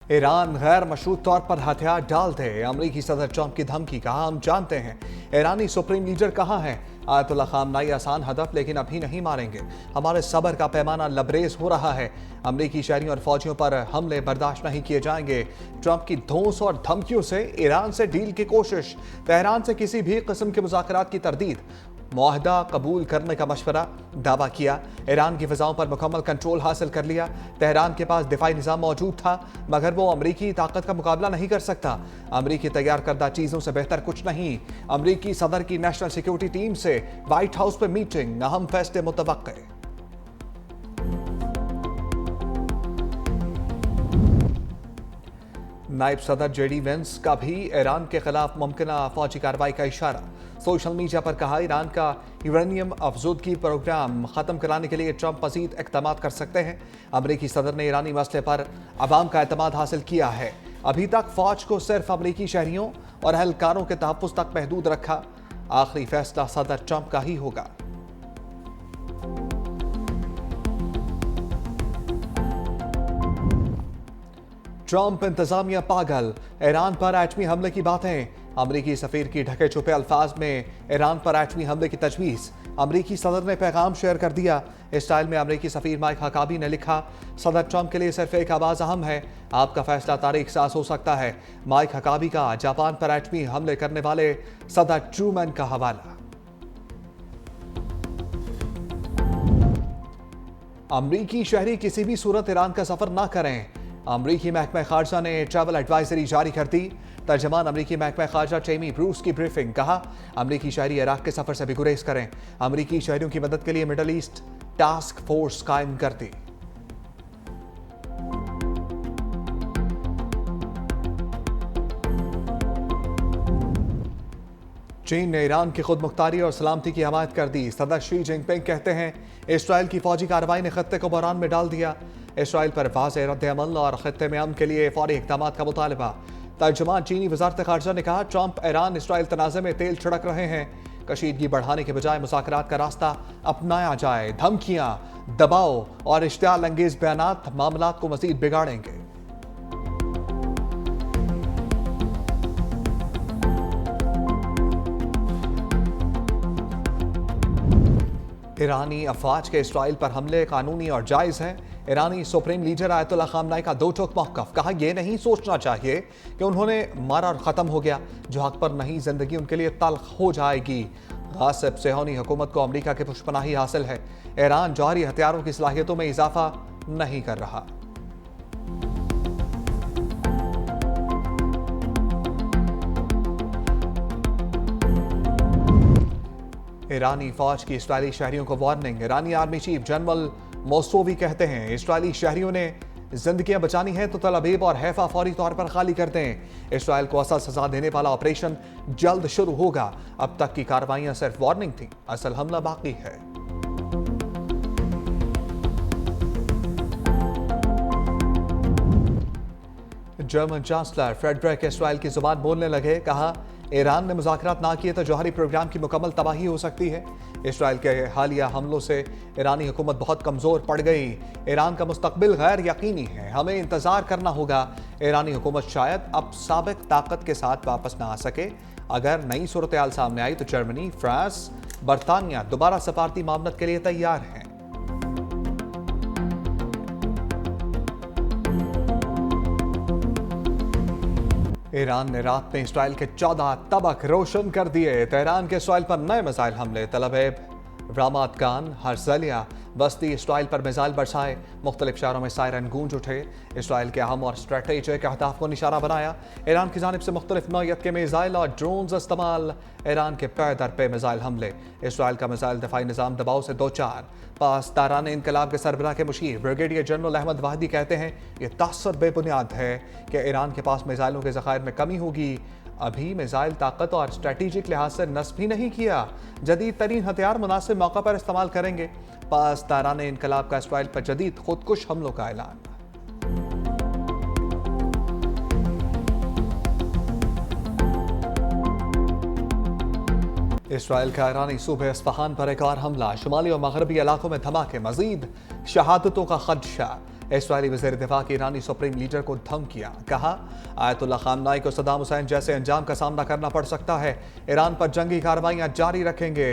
Iran गैर मशरूत तौर पर हथियार डाल दे, अमरीकी सदर ट्रंप की धमकी। कहा हम जानते हैं ईरानी सुप्रीम लीडर कहाँ है। आयतुल्ला खामनाई आसान हदफ लेकिन अभी नहीं मारेंगे, हमारे सब्र का पैमाना लबरेज हो रहा है। अमरीकी शहरियों और फौजियों पर हमले बर्दाश्त नहीं किए जाएंगे। ट्रंप की धौंस और धमकियों से ईरान से डील की कोशिश, तेहरान से किसी भी किस्म के मुज़ाकरात की तरदीद, मुआहदा कबूल करने का मशवरा, दावा किया। ईरान की फिजाओं पर मुकम्मल कंट्रोल हासिल कर लिया। तेहरान के पास दिफाई निज़ाम मौजूद था मगर वो अमरीकी ताकत का मुकाबला नहीं कर सकता। अमरीकी तैयार करदा चीज़ों से बेहतर कुछ नहीं। अमरीकी सदर की नेशनल सिक्योरिटी टीम से व्हाइट हाउस पर मीटिंग, अहम फैसले मुतवक्के। नायब सदर जेडी वेंस का भी ईरान के खिलाफ मुमकिन फौजी कार्रवाई का इशारा। सोशल मीडिया पर कहा ईरान का यूरेनियम अफजूदगी प्रोग्राम खत्म कराने के लिए ट्रंप मजीद इक़दाम कर सकते हैं। अमरीकी सदर ने ईरानी मसले पर अवाम का एतमाद हासिल किया है। अभी तक फौज को सिर्फ अमरीकी शहरियों और एहलकारों के तहफ़्फ़ुज़ तक महदूद रखा। आखिरी फैसला सदर ट्रंप का ही होगा। ट्रंप इंतजामिया पागल, ईरान पर एटमी हमले की बातें। अमरीकी सफीर की ढके छुपे अल्फाज में ईरान पर एटमी हमले की तजवीज़। अमरीकी सदर ने पैगाम शेयर कर दिया। इस स्टाइल में अमरीकी सफीर माइक हकाबी ने लिखा, सदर ट्रंप के लिए सिर्फ एक आवाज़ अहम है, आपका फैसला तारीख साज हो सकता है। माइक हकाबी का जापान पर एटमी हमले करने वाले सदर ट्रूमैन का हवाला। अमरीकी शहरी किसी भी सूरत ईरान का सफर ना करें, अमरीकी महकमा खारजा ने ट्रैवल एडवाइजरी जारी कर दी। तर्जमान अमरीकी महकमा खारजा टेमी ब्रूस की ब्रीफिंग। कहा अमरीकी शहरी इराक के सफर से भी गुरेज करें। अमरीकी शहरियों की मदद के लिए मिडल ईस्ट टास्क फोर्स कायम कर दी। चीन ने ईरान की खुद मुख्तारी और सलामती की हमायत कर दी। सदर शी जिनपिंग कहते हैं इसराइल की फौजी कार्रवाई ने खत्ते को बहरान में डाल दिया। इसराइल पर वाज़ेह रद्द-ए-अमल और खत्ते में अमन के लिए फौरी इक़दामात का मुतालबा। तर्जुमान चीनी वज़ारत ख़ारजा ने कहा ट्रंप ईरान इसराइल तनाज़े में तेल छिड़क रहे हैं, कशीदगी बढ़ाने के बजाय मुज़ाकरात का रास्ता अपनाया जाए। धमकियां, दबाव और इश्तियाल अंगेज बयानात मामलात को मज़ीद बिगाड़ेंगे। ईरानी अफवाज के इसराइल पर हमले कानूनी और जायज़ हैं। ईरानी सुप्रीम लीडर आयतुल्ला खामनाई का दो टोक मौक़िफ़। कहा यह नहीं सोचना चाहिए कि उन्होंने मारा और ख़त्म हो गया, जो हक पर नहीं ज़िंदगी उनके लिए तल्ख़ हो जाएगी। गासिब सेहोनी हुकूमत को अमरीका की पुष्पनाही हासिल है। ईरान जौहरी हथियारों की सलाहियतों में इजाफा नहीं कर रहा। ईरानी फौज की इसराइली शहरियों को वार्निंग। ईरानी आर्मी चीफ जनरल मोसोवी कहते हैं इसराइली शहरियों ने जिंदगियां बचानी है तो तल अबीब और हैफा फौरी तौर पर खाली कर दें। इसराइल को असल सजा देने वाला ऑपरेशन जल्द शुरू होगा। अब तक की कार्रवाइयां सिर्फ वार्निंग थी, असल हमला बाकी है। जर्मन चांसलर फ्रेडरिक इसराइल की जुबान बोलने लगे। कहा ईरान ने मुज़ाकरात ना किए तो जौहरी प्रोग्राम की मुकम्मल तबाही हो सकती है। इसराइल के हालिया हमलों से ईरानी हुकूमत बहुत कमज़ोर पड़ गई। ईरान का मुस्तकबिल गैर यकीनी है, हमें इंतज़ार करना होगा। ईरानी हुकूमत शायद अब साबिक ताकत के साथ वापस ना आ सके। अगर नई सूरत हाल सामने आई तो जर्मनी, फ्रांस, बरतानिया दोबारा सफारती मामलत के लिए तैयार हैं। ईरान ने रात में इसराइल के 14 तबक रोशन कर दिए। तेहरान के इसराइल पर नए मिसाइल हमले। तल अबीब, रामात गान, हर्जलिया, बस्ती इसराइल पर मिसाइल बरसाए। मुख्तलिफ शहरों में सायरन गूंज उठे। इसराइल के अहम और स्ट्रेटेजिक अहदाफ को निशाना बनाया। ईरान की जानिब से मुख्तलिफ नौयत के मिसाइल और ड्रोन्स इस्तेमाल। ईरान के पे दर पे मिसाइल हमले। इसराइल का मिसाइल दफाई निज़ाम दबाव से दो चार। पासदारान इनकलाब के सरबराह के मुशीर ब्रिगेडियर जनरल अहमद वाहिदी कहते हैं यह तासर बेबुनियाद है कि ईरान के पास मिसाइलों के ज़खायर में कमी होगी। अभी मिसाइल ताकत और स्ट्रेटेजिक लिहाज से नस्ब भी नहीं किया। जदीद तरीन हथियार मुनासिब मौका पर इस्तेमाल करेंगे। पासदारान इनकलाब का इसराइल पर जदीद खुदकुश हमलों का ऐलान। इसराइल का ईरानी सूबे इस्फहान पर एक और हमला। शुमाली और मगरबी इलाकों में धमाके, मजीद शहादतों का खदशा। इसराइली वज़ीर दिफा की ईरानी सुप्रीम लीडर को धमकियां, कहा आयतुल्लाह खामनाई को सद्दाम हुसैन जैसे अंजाम का सामना करना पड़ सकता है। ईरान पर जंगी कार्रवाइयां जारी रखेंगे।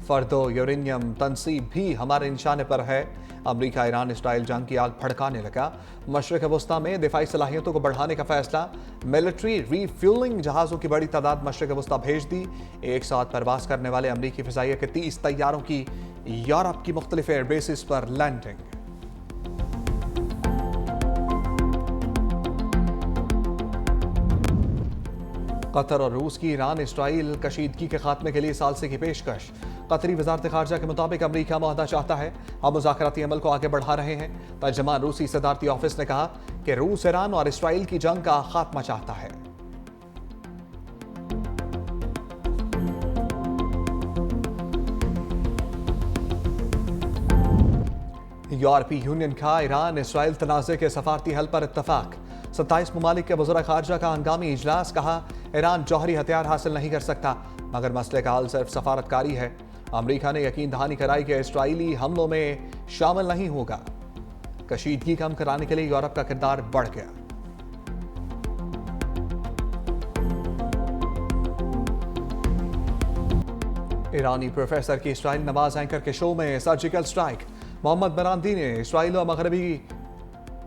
फर्दो यूरेनियम तनसीब भी हमारे निशाने पर है। अमेरिका ईरान इसराइल जंग की आग भड़काने लगा। मशरिक़ वस्ता में दिफाई सलाहियतों को बढ़ाने का फैसला। मिलिट्री रीफ्यूलिंग जहाज़ों की बड़ी तादाद मशरिक़ वस्ता भेज दी। एक साथ परवास करने वाले अमरीकी फ़िज़ाइया के 30 तैयारों की यूरोप की मुख्तलिफ एयरबेसिस पर लैंडिंग। कतर और रूस की ईरान इसराइल कशीदगी के खात्मे के लिए साल से की पेशकश। कतरी वजारत खारजा के मुताबिक अमरीका मुआहदा चाहता है। हम मुज़ाकराती अमल को आगे बढ़ा रहे हैं। तर्जमान रूसी सदारती ऑफिस ने कहा कि रूस ईरान और इसराइल की जंग का खात्मा चाहता है। यूरोपीय यूनियन का ईरान इसराइल तनाज़े के सफारती हल पर इत्तफाक। 27 ममालिक के वज़ीर खारजा का हंगामी इजलास। कहा ईरान जौहरी हथियार हासिल नहीं कर सकता, मगर मसले का हल सिर्फ सफारतकारी है। अमरीका ने यकीन दहानी कराई कि इसराइली हमलों में शामिल नहीं होगा। कशीदगी कम कराने के लिए यूरोप का किरदार बढ़ गया। ईरानी प्रोफेसर की इसराइल नवाज एंकर के शो में सर्जिकल स्ट्राइक। मोहम्मद बरांदी ने इसराइल और मगरबी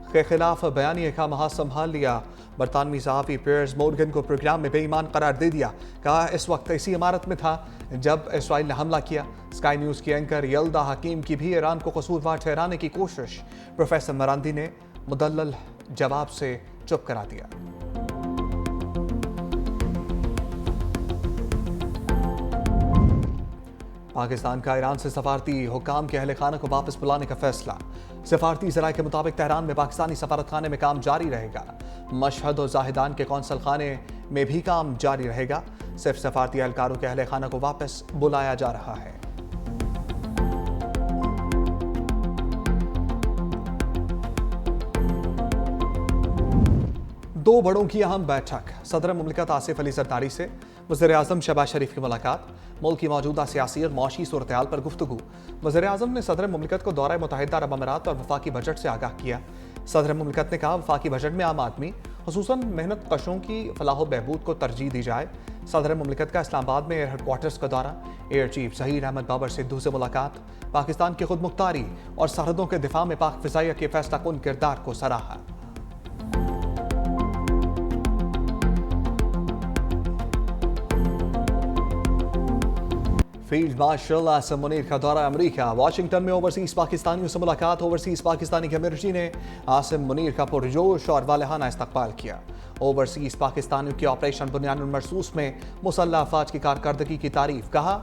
के खिलाफ बयानिए का महाज संभाल लिया। बरतानवी सहाफ़ी पियर्स मोर्गन को प्रोग्राम में बेईमान करार दे दिया। कहा इस वक्त इसी इमारत में था जब इसराइल ने हमला किया। स्काई न्यूज़ की एंकर यल्दा हकीम की भी ईरान को कसूरवार ठहराने की कोशिश। प्रोफेसर मरांदी ने मुदल्लल जवाब से चुप करा दिया। पाकिस्तान का ईरान से सफारती हुकाम के अहल खाना को वापस बुलाने का फैसला। सफारती ज़राए के मुताबिक तेहरान में पाकिस्तानी सफारत खाने में काम जारी रहेगा। मशहद और जाहिदान के कौंसल खाने में भी काम जारी रहेगा। सिर्फ सफारती एहलकारों के अहल खाना को वापस बुलाया जा रहा है। दो बड़ों की अहम बैठक। सदर मुमलिकत आसिफ अली जरदारी से वज़ीर आज़म शहबाज शरीफ की मुलाकात। मुल्क की मौजूदा सियासी और मौशी सूरत हाल पर गुफ्तगू। वज़ीर आज़म ने सदर मुमलिकत को दौरा मुत्तहिदा अरब अमीरात और वफाकी बजट से आगाह किया। सदर मुमलिकत ने कहा वफाकी बजट में आम आदमी खुसूसन मेहनत कशों की फलाह बहबूद को तरजीह दी जाए। सदर मुमलिकत का इस्लामाबाद में एयर हेडक्वार्टर्स का दौरा। एयर चीफ ज़हीर अहमद बाबर सिद्धू से मुलाकात। पाकिस्तान की खुद मुख्तारी और सरहदों के दिफा में पाक फ़िज़ाइया के फैसला कुन किरदार को सराहा। फील्ड मार्शल आसिम मुनीर का दौरा अमेरिका। वाशिंगटन में ओवरसीज पाकिस्तानियों से मुलाकात। ओवरसीज पाकिस्तानी कम्युनिटी ने आसिम मुनीर का पुरजोश और वालहाना इस्तकबाल किया। ओवरसीज पाकिस्तानियों के ऑपरेशन बुनियानुल मरसूस में मुसल्लह अफवाज की कारकर्दगी की तारीफ। कहा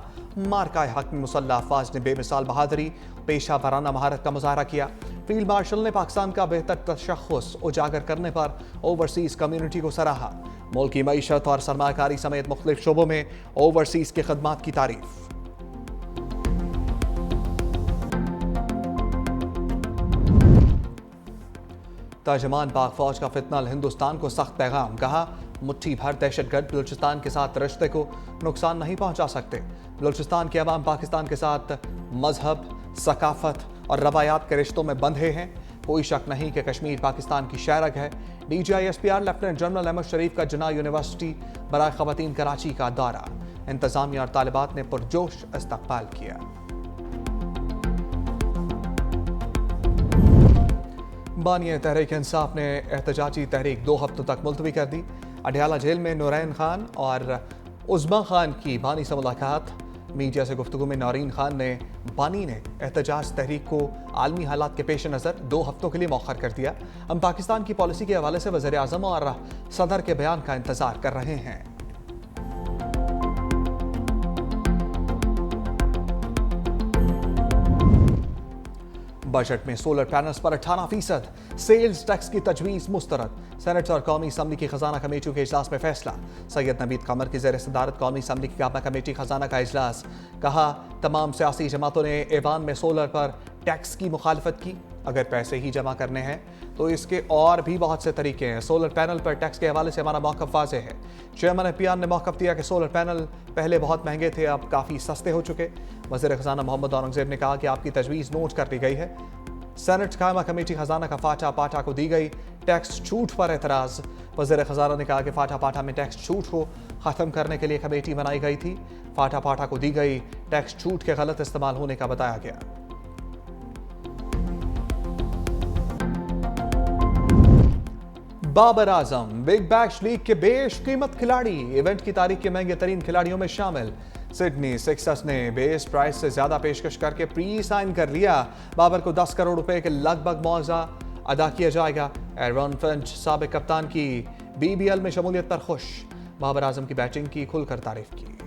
मार्का हक में मुसल्लह अफवाज ने बेमिसाल बहादुरी पेशा वराना महारत का मुजाहरा किया। फील्ड मार्शल ने पाकिस्तान का बेहतर तशख़्ख़ुस उजागर करने पर ओवरसीज कम्युनिटी को सराहा। मुल्क की मईशत और सरमाकारी समेत मुख्तलिफ शोबों में ओवरसीज की खदमात की तारीफ। तर्जमान पाक फौज का फितनल हिंदुस्तान को सख्त पैगाम। कहा मुट्ठी भर दहशतगर्द बलूचिस्तान के साथ रिश्ते को नुकसान नहीं पहुंचा सकते। बलूचिस्तान के अवाम पाकिस्तान के साथ मजहब, सकाफत और रवायात के रिश्तों में बंधे हैं। कोई शक नहीं कि कश्मीर पाकिस्तान की शहरग है। DGISPR लेफ्टिनेंट जनरल अहमद शरीफ का जना यूनिवर्सिटी बराए ख़वातीन कराची का दौरा। इंतजामिया और तालिबात ने पुरजोश इस्तकबाल किया। बानिया तहरीक इंसाफ ने एहतजाजी तहरीक 2 हफ्तों तक मुलतवी कर दी। अडयाला जेल में नूरैन खान और उज़्मा खान की बानी से मुलाकात। मीडिया से गुफ्तगू में नौरीन खान ने बानी ने एहतजाज तहरीक को आलमी हालात के पेश नज़र 2 हफ्तों के लिए मौखर कर दिया। हम पाकिस्तान की पॉलिसी के हवाले से वज़ीर आज़म और सदर के बयान का इंतज़ार कर रहे हैं। बजट में सोलर पैनल्स पर 18% सेल्स टैक्स की तजवीज़ मुस्तरद। सेनेट और कौमी असम्बली की खजाना कमेटियों के इजलास में फैसला। सैयद नवीद कमर की ज़ेर सदारत कौमी असम्बली की काबा कमेटी खजाना का इजलास। कहा तमाम सियासी जमातों ने ऐवान में सोलर पर टैक्स की मुखालफत की। अगर पैसे ही जमा करने हैं तो इसके और भी बहुत से तरीके हैं। सोलर पैनल पर टैक्स के हवाले से हमारा मौक़िफ़ वाज़ेह है। चेयरमैन FPR ने मौक़िफ़ दिया कि सोलर पैनल पहले बहुत महंगे थे, अब काफ़ी सस्ते हो चुके। वज़ीर ख़ज़ाना मोहम्मद औरंगज़ेब ने कहा कि आपकी तजवीज़ नोट कर ली गई है। सेनेट कायमा कमेटी खजाना का फाटा पाटा को दी गई टैक्स छूट पर एतराज। वज़ीर खजाना ने कहा कि फाटा पाटा में टैक्स छूट को खत्म करने के लिए कमेटी बनाई गई थी। फाटा पाटा को दी गई टैक्स छूट के गलत इस्तेमाल होने का बताया गया। Babar Azam big bash league के बेशकीमत खिलाड़ी, इवेंट की तारीख के महंगे तरीन खिलाड़ियों में शामिल। सिडनी सिक्सर्स ने बेस प्राइस से ज्यादा पेशकश करके प्री साइन कर लिया। बाबर को 10 करोड़ रुपए के लगभग मुआवजा अदा किया जाएगा। एरन फिंच साबिक कप्तान की BBL में शमूलियत पर खुश। बाबर आजम की बैटिंग की खुलकर तारीफ की।